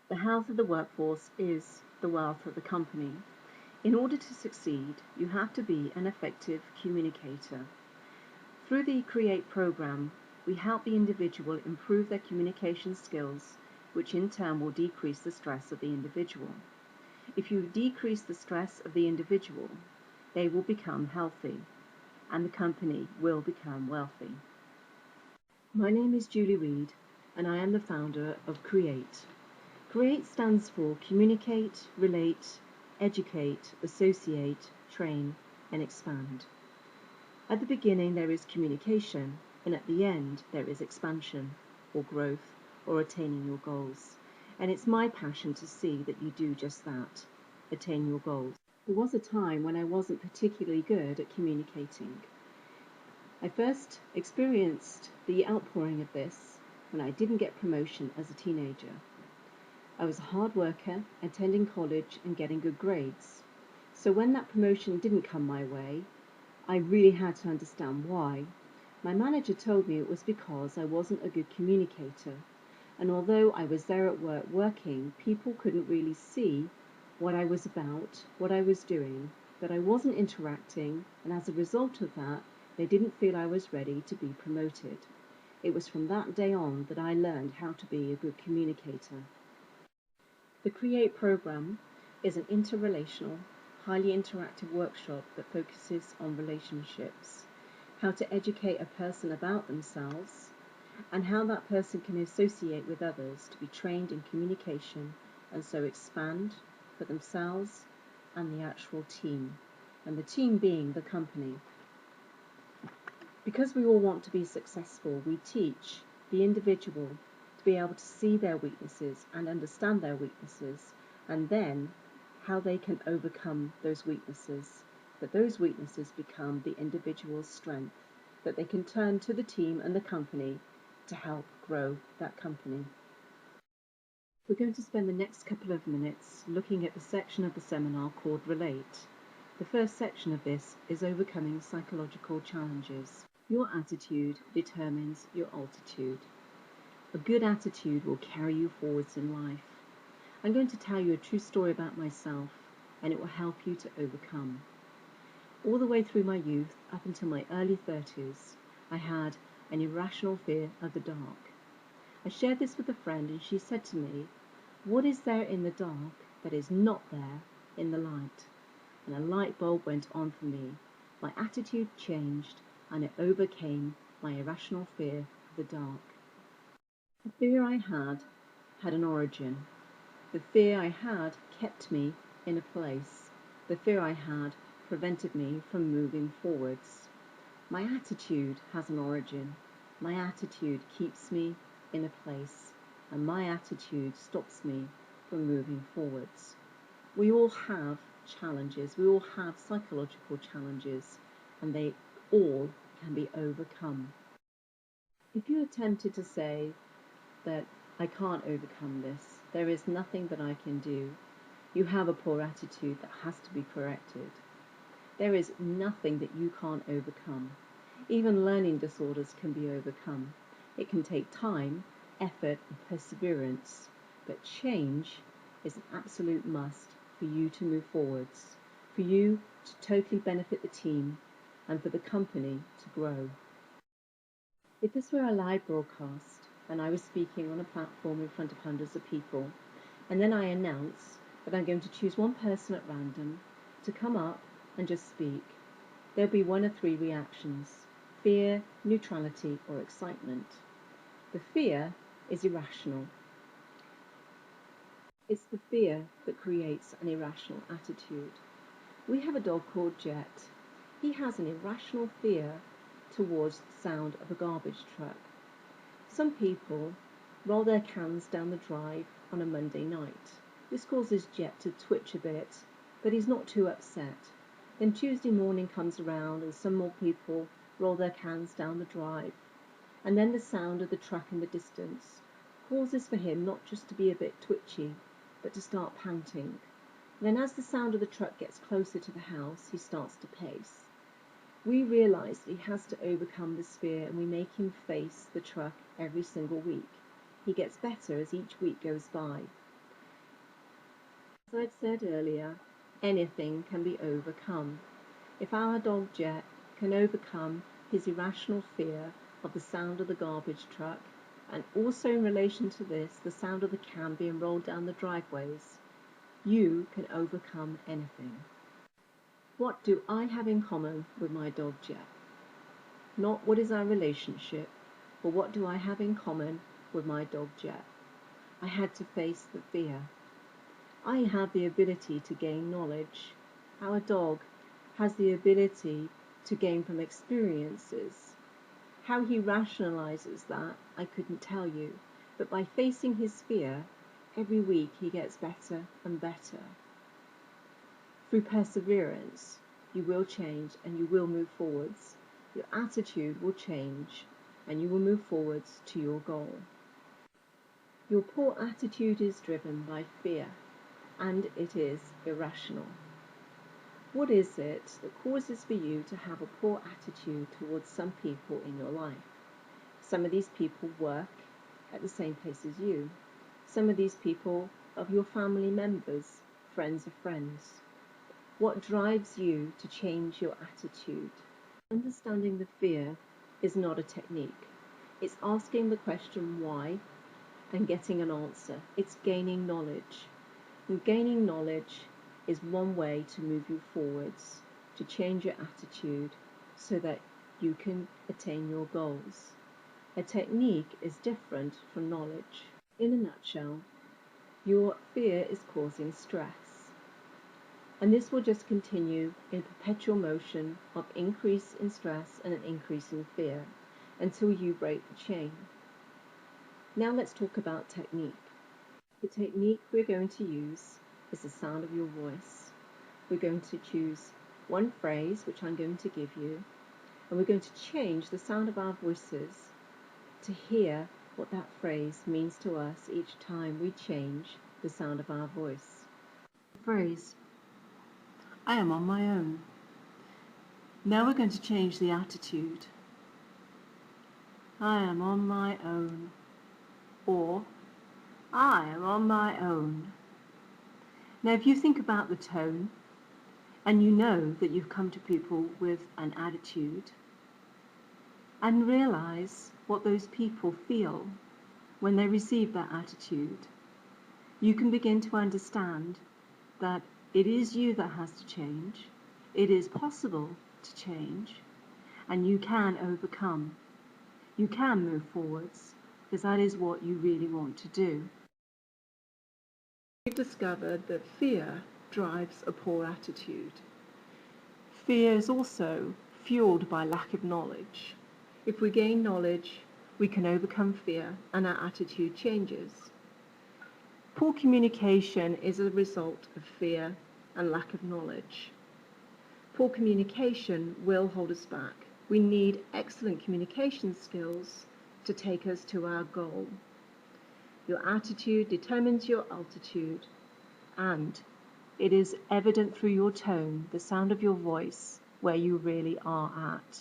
The health of the workforce is the wealth of the company. In order to succeed, you have to be an effective communicator. Through the C.R.E.A.T.E program, we help the individual improve their communication skills, which in turn will decrease the stress of the individual. If you decrease the stress of the individual, they will become healthy, and the company will become wealthy. My name is Julie Reed, and I am the founder of C.R.E.A.T.E. C.R.E.A.T.E stands for Communicate, Relate, Educate, Associate, Train, and Expand. At the beginning there is communication, and at the end there is expansion, or growth, or attaining your goals. And it's my passion to see that you do just that, attain your goals. There was a time when I wasn't particularly good at communicating. I first experienced the outpouring of this when I didn't get promotion as a teenager. I was a hard worker, attending college and getting good grades. So when that promotion didn't come my way, I really had to understand why. My manager told me it was because I wasn't a good communicator, and although I was there at work working, people couldn't really see what I was about, what I was doing, that I wasn't interacting, and as a result of that, they didn't feel I was ready to be promoted. It was from that day on that I learned how to be a good communicator. The C.R.E.A.T.E program is an interrelational, highly interactive workshop that focuses on relationships, how to educate a person about themselves, and how that person can associate with others to be trained in communication and so expand for themselves and the actual team, and the team being the company. Because we all want to be successful, we teach the individual to be able to see their weaknesses and understand their weaknesses, and then how they can overcome those weaknesses, that those weaknesses become the individual's strength, that they can turn to the team and the company to help grow that company. We're going to spend the next couple of minutes looking at the section of the seminar called Relate. The first section of this is overcoming psychological challenges. Your attitude determines your altitude. A good attitude will carry you forwards in life. I'm going to tell you a true story about myself, and it will help you to overcome. All the way through my youth, up until my early 30s, I had an irrational fear of the dark. I shared this with a friend, and she said to me, "What is there in the dark that is not there in the light?" And a light bulb went on for me. My attitude changed, and it overcame my irrational fear of the dark. The fear I had an origin. The fear I had kept me in a place. The fear I had prevented me from moving forwards. My attitude has an origin. My attitude keeps me in a place, and my attitude stops me from moving forwards. We all have challenges. We all have psychological challenges, and they all can be overcome. If you attempted to say that I can't overcome this, there is nothing that I can do, you have a poor attitude that has to be corrected. There is nothing that you can't overcome. Even learning disorders can be overcome. It can take time, effort, and perseverance, but change is an absolute must for you to move forwards, for you to totally benefit the team, and for the company to grow. If this were a live broadcast, and I was speaking on a platform in front of hundreds of people, and then I announce that I'm going to choose one person at random to come up and just speak, there'll be one of three reactions: fear, neutrality, or excitement. The fear is irrational. It's the fear that creates an irrational attitude. We have a dog called Jet. He has an irrational fear towards the sound of a garbage truck. Some people roll their cans down the drive on a Monday night. This causes Jet to twitch a bit, but he's not too upset. Then Tuesday morning comes around and some more people roll their cans down the drive. And then the sound of the truck in the distance causes for him not just to be a bit twitchy, but to start panting. And then as the sound of the truck gets closer to the house, he starts to pace. We realise that he has to overcome this fear, and we make him face the truck every single week. He gets better as each week goes by. As I'd said earlier, anything can be overcome. If our dog Jet can overcome his irrational fear of the sound of the garbage truck, and also in relation to this, the sound of the can being rolled down the driveways, you can overcome anything. What do I have in common with my dog Jet? Not what is our relationship, but what do I have in common with my dog Jet? I had to face the fear. I have the ability to gain knowledge. Our dog has the ability to gain from experiences. How he rationalizes that, I couldn't tell you, but by facing his fear, every week he gets better and better. Through perseverance, you will change and you will move forwards. Your attitude will change and you will move forwards to your goal. Your poor attitude is driven by fear, and it is irrational. What is it that causes for you to have a poor attitude towards some people in your life? Some of these people work at the same place as you. Some of these people are your family members, friends of friends. What drives you to change your attitude? Understanding the fear is not a technique. It's asking the question why and getting an answer. It's gaining knowledge. And gaining knowledge is one way to move you forwards, to change your attitude so that you can attain your goals. A technique is different from knowledge. In a nutshell, your fear is causing stress. And this will just continue in perpetual motion of increase in stress and an increase in fear until you break the chain. Now let's talk about technique. The technique we're going to use is the sound of your voice. We're going to choose one phrase, which I'm going to give you, and we're going to change the sound of our voices to hear what that phrase means to us each time we change the sound of our voice. The phrase, I am on my own. Now we're going to change the attitude. I am on my own. Or, I am on my own. Now if you think about the tone, and you know that you've come to people with an attitude, and realize what those people feel when they receive that attitude, you can begin to understand that it is you that has to change, it is possible to change, and you can overcome. You can move forwards, because that is what you really want to do. We've discovered that fear drives a poor attitude. Fear is also fueled by lack of knowledge. If we gain knowledge, we can overcome fear and our attitude changes. Poor communication is a result of fear and lack of knowledge. Poor communication will hold us back. We need excellent communication skills to take us to our goal. Your attitude determines your altitude, and it is evident through your tone, the sound of your voice, where you really are at.